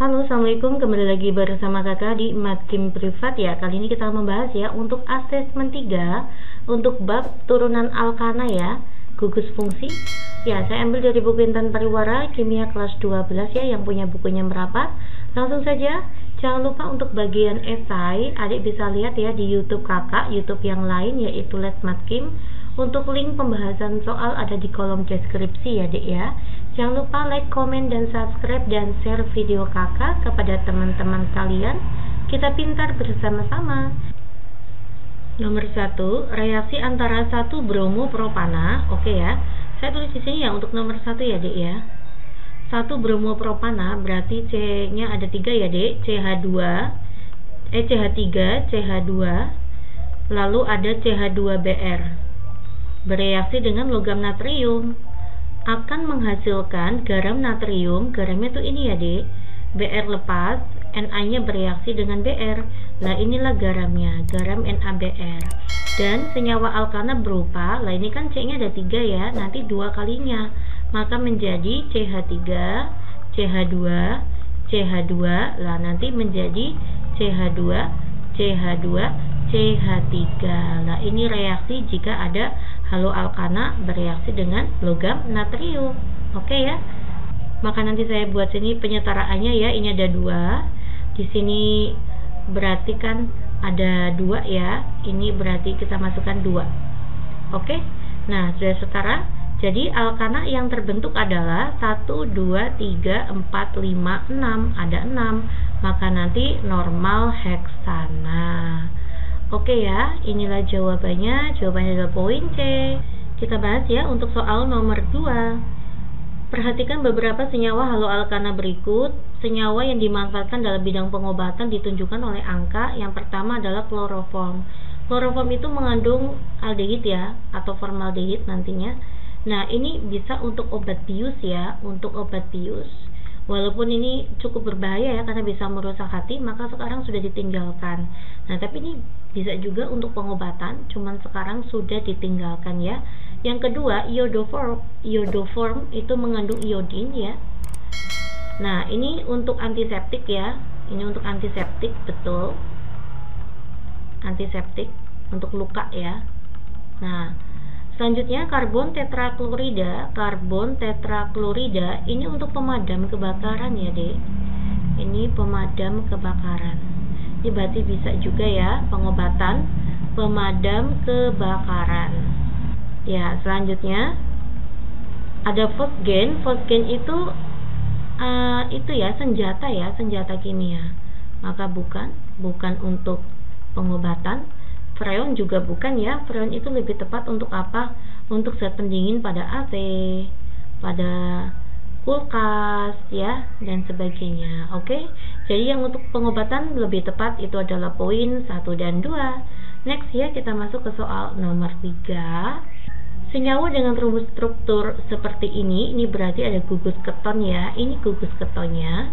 Halo, assalamualaikum. Kembali lagi bersama kakak di Matkim Privat ya. Kali ini kita membahas ya untuk asesmen 3 untuk bab turunan alkana ya, gugus fungsi. Ya, saya ambil dari buku Intan Pariwara Kimia kelas 12 ya, yang punya bukunya merapat. Langsung saja, jangan lupa untuk bagian esai, adik bisa lihat ya di YouTube kakak, YouTube yang lain yaitu Les Matkim. Untuk link pembahasan soal ada di kolom deskripsi ya dek ya. Jangan lupa like, komen, dan subscribe dan share video kakak kepada teman-teman kalian. Kita pintar bersama-sama. Nomor 1, reaksi antara 1 bromopropana. Oke ya, saya tulis di sini ya untuk nomor 1 ya dek ya. 1 bromopropana berarti C-nya ada 3 ya dek, CH3, CH2, lalu ada CH2Br. Bereaksi dengan logam natrium akan menghasilkan garam natrium. Garamnya tuh ini ya dek, Br lepas, Na-nya bereaksi dengan Br. Nah inilah garamnya, garam NaBr. Dan senyawa alkana berupa, lah ini kan C-nya ada 3 ya, nanti 2 kalinya, maka menjadi CH3, CH2, CH2, lah nanti menjadi CH2, CH2, CH3. Nah ini reaksi jika ada haloalkana bereaksi dengan logam natrium. Oke ya. Maka nanti saya buat sini penyetaraannya ya. Ini ada 2. Di sini berarti kan ada 2 ya. Ini berarti kita masukkan 2. Oke. Nah, sudah setara. Jadi alkana yang terbentuk adalah 1, 2, 3, 4, 5, 6. Ada 6. Maka nanti normal heksana. Oke ya, inilah jawabannya. Jawabannya adalah poin C. Kita bahas ya untuk soal nomor 2. Perhatikan beberapa senyawa haloalkana berikut. Senyawa yang dimanfaatkan dalam bidang pengobatan ditunjukkan oleh angka. Yang pertama adalah kloroform. Kloroform itu mengandung aldehid ya, atau formaldehid nantinya. Nah, ini bisa untuk obat bius ya, untuk obat bius. Walaupun ini cukup berbahaya ya, karena bisa merusak hati, maka sekarang sudah ditinggalkan. Nah, tapi ini bisa juga untuk pengobatan, cuman sekarang sudah ditinggalkan ya. Yang kedua, iodoform. Iodoform itu mengandung iodin ya. Nah, ini untuk antiseptik ya. Ini untuk antiseptik, betul. Antiseptik untuk luka ya. Nah, selanjutnya karbon tetraklorida. Karbon tetraklorida ini untuk pemadam kebakaran ya dek. Ini pemadam kebakaran. Ini berarti bisa juga ya pengobatan pemadam kebakaran. Ya, selanjutnya ada fosgen. Fosgen itu ya senjata ya, senjata kimia. Maka bukan untuk pengobatan. Freon juga bukan ya. Freon itu lebih tepat untuk apa? Untuk zat pendingin pada AC, pada kulkas ya, dan sebagainya. Oke. Jadi yang untuk pengobatan lebih tepat itu adalah poin 1 dan 2. Next ya, kita masuk ke soal nomor 3. Senyawa dengan rumus struktur seperti ini berarti ada gugus keton ya. Ini gugus ketonnya.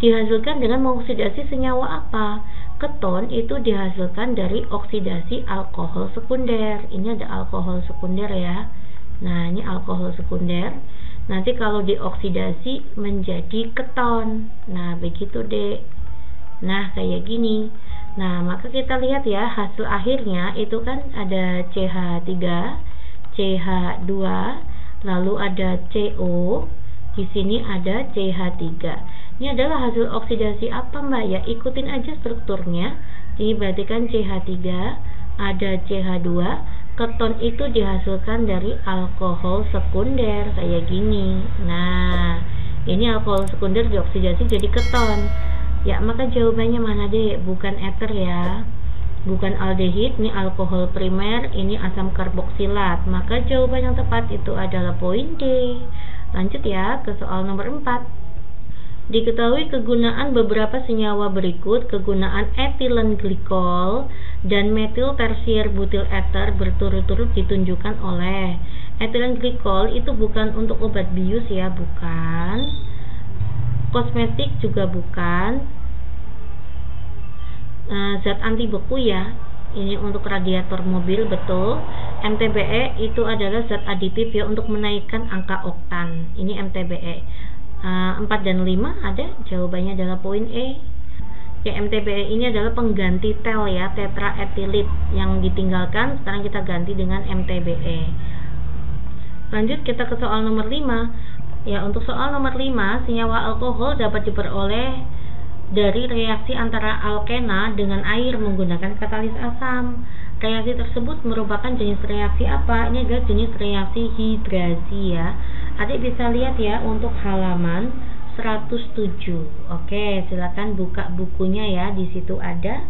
Dihasilkan dengan mengoksidasi senyawa apa? Keton itu dihasilkan dari oksidasi alkohol sekunder. Ini ada alkohol sekunder ya. Nah, ini alkohol sekunder. Nanti kalau dioksidasi menjadi keton. Nah, begitu dek. Nah, kayak gini. Nah, maka kita lihat ya, hasil akhirnya itu kan ada CH3, CH2, lalu ada CO. Di sini ada CH3. Ini adalah hasil oksidasi apa mbak ya? Ikutin aja strukturnya. Ini berarti kan CH3, ada CH2. Keton itu dihasilkan dari alkohol sekunder kayak gini. Nah, ini alkohol sekunder dioksidasi jadi keton. Ya, maka jawabannya mana deh? Bukan eter ya, bukan aldehid. Ini alkohol primer, ini asam karboksilat. Maka jawaban yang tepat itu adalah poin D. Lanjut ya ke soal nomor 4. Diketahui kegunaan beberapa senyawa berikut. Kegunaan etilen glikol dan metil tersier butil eter berturut-turut ditunjukkan oleh. Etilen glikol itu bukan untuk obat bius ya, bukan. Kosmetik juga bukan. Zat anti beku ya. Ini untuk radiator mobil, betul. MTBE itu adalah zat aditif ya untuk menaikkan angka oktan. Ini MTBE. 4 dan 5 ada, jawabannya adalah poin E. Ya, MTBE ini adalah pengganti tel ya, tetraetilit yang ditinggalkan, sekarang kita ganti dengan MTBE. Lanjut kita ke soal nomor 5. Ya, untuk soal nomor 5, senyawa alkohol dapat diperoleh dari reaksi antara alkena dengan air menggunakan katalis asam. Reaksi tersebut merupakan jenis reaksi apa? Ini adalah jenis reaksi hidrasi ya. Adik bisa lihat ya untuk halaman 107. Oke, silakan buka bukunya ya. Di situ ada.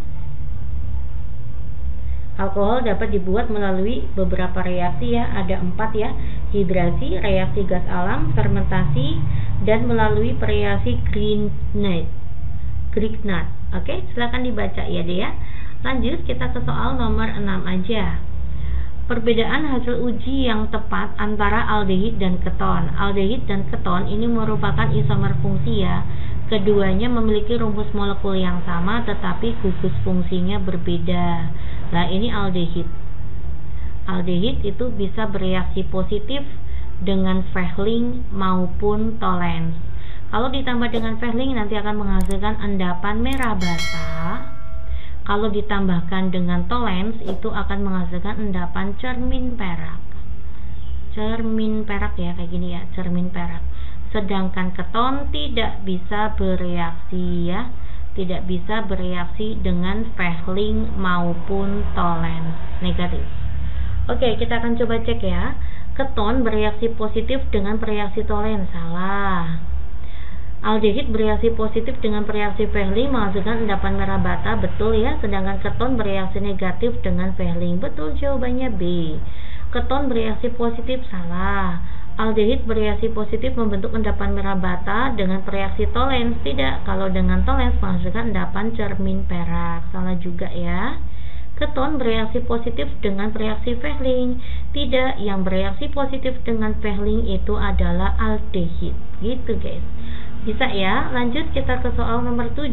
Alkohol dapat dibuat melalui beberapa reaksi ya. Ada 4 ya. Hidrasi, reaksi gas alam, fermentasi, dan melalui reaksi Grignard. Oke, silakan dibaca ya deh ya. Lanjut kita ke soal nomor 6 aja. Perbedaan hasil uji yang tepat antara aldehid dan keton. Aldehid dan keton ini merupakan isomer fungsi ya. Keduanya memiliki rumus molekul yang sama tetapi gugus fungsinya berbeda. Nah, ini aldehid. Aldehid itu bisa bereaksi positif dengan Fehling maupun Tollens. Kalau ditambah dengan Fehling nanti akan menghasilkan endapan merah bata. Kalau ditambahkan dengan Tollens itu akan menghasilkan endapan cermin perak. Cermin perak ya, kayak gini ya, cermin perak. Sedangkan keton tidak bisa bereaksi ya, tidak bisa bereaksi dengan Fehling maupun Tollens, negatif. Oke, kita akan coba cek ya. Keton bereaksi positif dengan bereaksi Tollens, salah. Aldehid bereaksi positif dengan bereaksi Fehling menghasilkan endapan merah bata, betul ya. Sedangkan keton bereaksi negatif dengan Fehling, betul, jawabannya B. Keton bereaksi positif, salah. Aldehid bereaksi positif membentuk endapan merah bata dengan bereaksi Tollens, tidak. Kalau dengan Tollens menghasilkan endapan cermin perak, salah juga ya. Keton bereaksi positif dengan bereaksi Fehling, tidak. Yang bereaksi positif dengan Fehling itu adalah aldehid, gitu guys. Bisa ya. Lanjut kita ke soal nomor 7.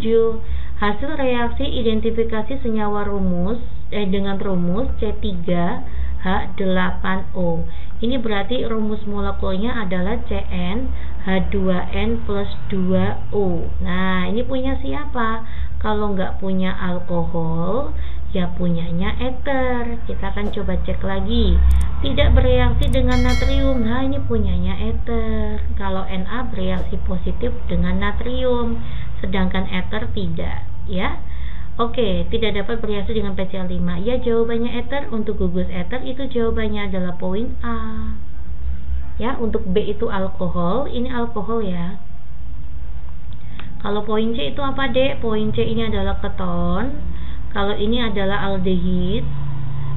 Hasil reaksi identifikasi senyawa dengan rumus C3H8O. Ini berarti rumus molekulnya adalah CnH2n plus 2O. Nah, ini punya siapa? Kalau nggak punya alkohol, ya punyanya ether. Kita akan coba cek lagi. Tidak bereaksi dengan natrium. Nah, ini punyanya ether. Kalau Na bereaksi positif dengan natrium, sedangkan ether tidak, ya. Oke, tidak dapat bereaksi dengan PCl5. Ya, jawabannya ether. Untuk gugus ether itu jawabannya adalah poin A. Ya, untuk B itu alkohol, ini alkohol ya. Kalau poin C itu apa, Dek? Poin C ini adalah keton. Kalau ini adalah aldehid,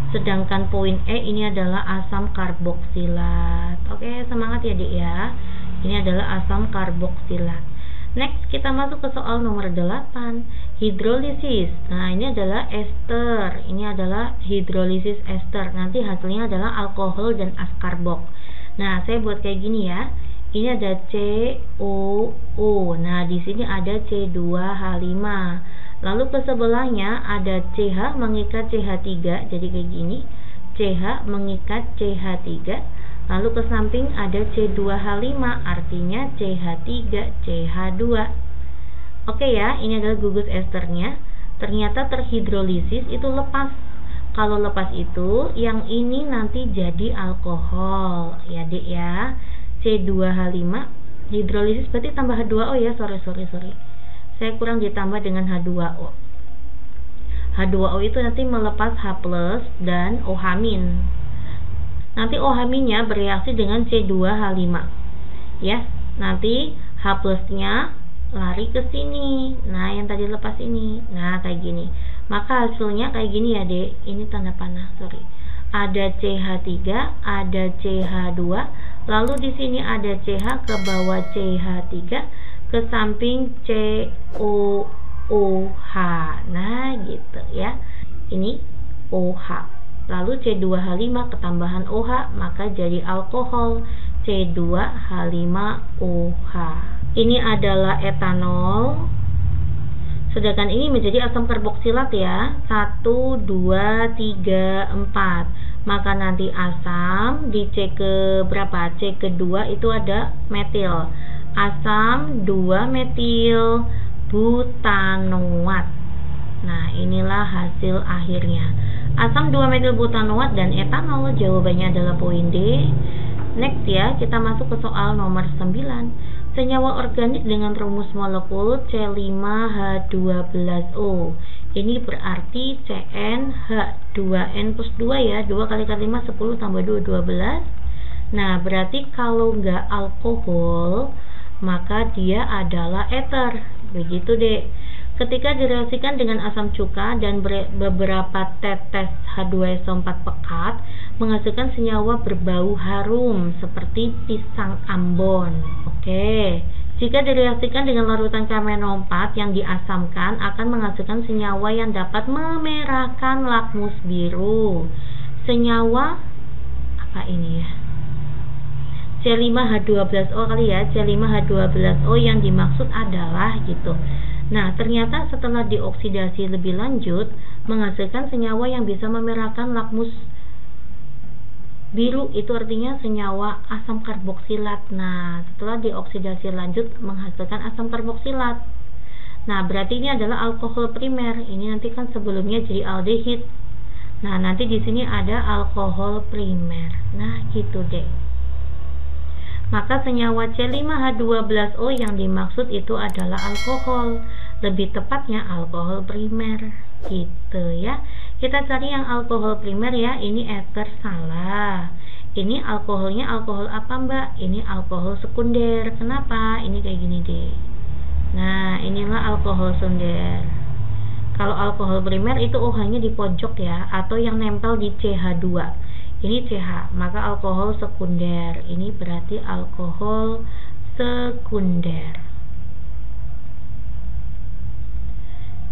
sedangkan poin E ini adalah asam karboksilat. Oke, semangat ya Dek ya. Ini adalah asam karboksilat. Next, kita masuk ke soal nomor 8. Hidrolisis. Nah, ini adalah ester. Ini adalah hidrolisis ester. Nanti hasilnya adalah alkohol dan askarbok. Nah, saya buat kayak gini ya. Ini ada COO. Nah, di sini ada C2H5. Lalu ke sebelahnya ada CH mengikat CH3, jadi kayak gini. CH mengikat CH3. Lalu ke samping ada C2H5, artinya CH3 CH2. Oke ya, ini adalah gugus esternya. Ternyata terhidrolisis itu lepas. Kalau lepas itu, yang ini nanti jadi alkohol. Ya Dek ya. C2H5 hidrolisis berarti tambah H2O ya. Sorry. Saya kurang ditambah dengan H2O. H2O itu nanti melepas H+ dan OH-. Nanti OH-nya bereaksi dengan C2H5. Ya, nanti H+-nya lari ke sini. Nah, yang tadi lepas ini. Nah, kayak gini. Maka hasilnya kayak gini ya, Dek. Ini tanda panah, sorry. Ada CH3, ada CH2, lalu di sini ada CH ke bawah CH3, ke samping COOH. Nah, gitu ya. Ini OH. Lalu C2H5 ketambahan OH, maka jadi alkohol C2H5OH. Ini adalah etanol. Sedangkan ini menjadi asam karboksilat ya. 1, 2, 3, 4. Maka nanti asam di C ke berapa? C kedua itu ada metil. asam 2-metil butanoat. Nah, inilah hasil akhirnya. Asam 2-metil butanoat dan etanol. Jawabannya adalah poin D. Next ya, kita masuk ke soal nomor 9. Senyawa organik dengan rumus molekul C5H12O. Ini berarti CnH2n plus 2 ya. 2 kali 5 10 tambah 2 12. Nah, berarti kalau nggak alkohol, maka dia adalah eter. Begitu deh. Ketika direaksikan dengan asam cuka dan beberapa tetes H2SO4 pekat, menghasilkan senyawa berbau harum seperti pisang Ambon. Oke. Jika direaksikan dengan larutan K-4 yang diasamkan, akan menghasilkan senyawa yang dapat memerahkan lakmus biru. Senyawa apa ini ya? C5H12O kali ya. C5H12O yang dimaksud adalah gitu. Nah, ternyata setelah dioksidasi lebih lanjut, menghasilkan senyawa yang bisa memerahkan lakmus biru, itu artinya senyawa asam karboksilat. Nah, setelah dioksidasi lanjut, menghasilkan asam karboksilat. Nah, berarti ini adalah alkohol primer. Ini nanti kan sebelumnya jadi aldehid. Nah, nanti di sini ada alkohol primer. Nah, gitu deh. Maka senyawa C5H12O yang dimaksud itu adalah alkohol, lebih tepatnya alkohol primer, gitu ya. Kita cari yang alkohol primer ya. Ini eter, salah. Ini alkoholnya alkohol apa mbak? Ini alkohol sekunder. Kenapa? Ini kayak gini deh. Nah, inilah alkohol sekunder. Kalau alkohol primer itu OH-nya di pojok ya, atau yang nempel di CH2. Ini CH, maka alkohol sekunder. Ini berarti alkohol sekunder.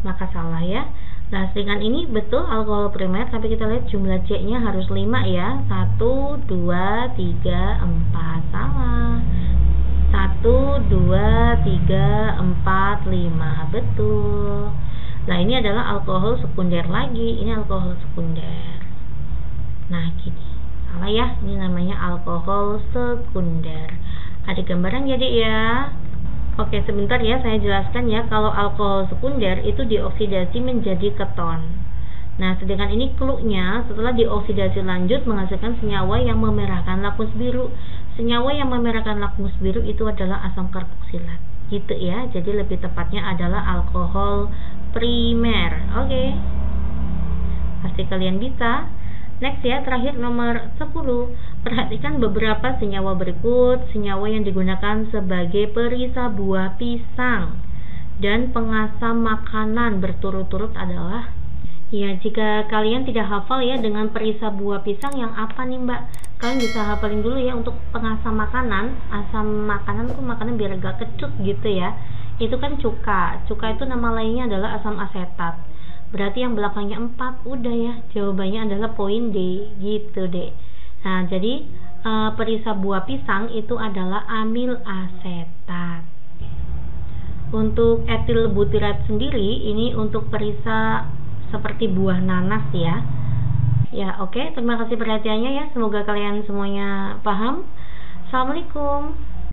Maka salah ya. Nah, sedangkan ini betul alkohol primer, tapi kita lihat jumlah C-nya harus 5 ya. 1, 2, 3, 4. Salah. 1, 2, 3, 4, 5. Betul. Nah, ini adalah alkohol sekunder lagi. Ini alkohol sekunder. Nah, gini. Salah ya. Ini namanya alkohol sekunder. Ada gambaran jadi ya. Oke, sebentar ya saya jelaskan ya. Kalau alkohol sekunder itu dioksidasi menjadi keton. Nah, sedangkan ini clue-nya, setelah dioksidasi lanjut menghasilkan senyawa yang memerahkan lakmus biru. Senyawa yang memerahkan lakmus biru itu adalah asam karboksilat. Gitu ya. Jadi lebih tepatnya adalah alkohol primer. Oke. Pasti kalian bisa. Next ya, terakhir nomor 10. Perhatikan beberapa senyawa berikut. Senyawa yang digunakan sebagai perisa buah pisang dan pengasam makanan berturut-turut adalah, ya, jika kalian tidak hafal ya dengan perisa buah pisang yang apa nih mbak, kalian bisa hafalin dulu ya. Untuk pengasam makanan, asam makanan itu makanan biar agak kecut gitu ya. Itu kan cuka. Cuka itu nama lainnya adalah asam asetat. Berarti yang belakangnya 4, udah ya. Jawabannya adalah poin D, gitu deh. Nah, jadi perisa buah pisang itu adalah amil asetat. Untuk etil butirat sendiri, ini untuk perisa seperti buah nanas ya. Ya, oke. Terima kasih perhatiannya ya. Semoga kalian semuanya paham. Assalamualaikum.